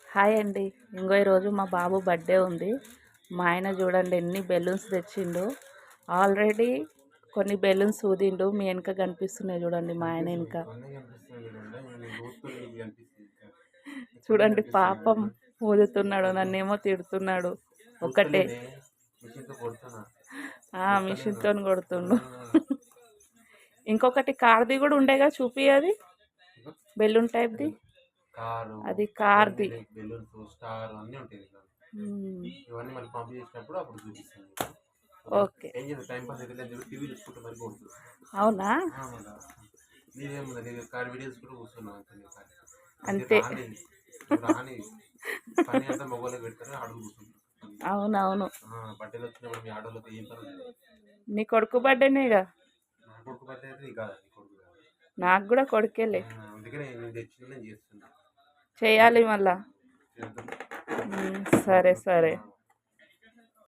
Hi అండి. ఇంకో ఈరోజు మా బాబు బర్త్డే ఉంది. మా ఆయన చూడండి ఎన్ని బెలూన్స్ తెచ్చిండు. ఆల్రెడీ కొన్ని బెలూన్స్ ఊదిండు. మీ వెనక కనిపిస్తున్నాయి చూడండి, మా ఆయన వెనక చూడండి. పాపం ఊదుతున్నాడు, నన్నేమో తిడుతున్నాడు. ఒక్కటే మిషన్తో కొడుతుండు. ఇంకొకటి కార్ది కూడా ఉండేగా, చూపి అది బెలూన్ టైప్ది. అది కార్ది. ఓకే, అవునా? అంతే, అవునవును. నీ కొడుకు బర్త్డేనేగా? నాకు కూడా కొడుకేలే. చేయాలి మళ్ళా. సరే సరే.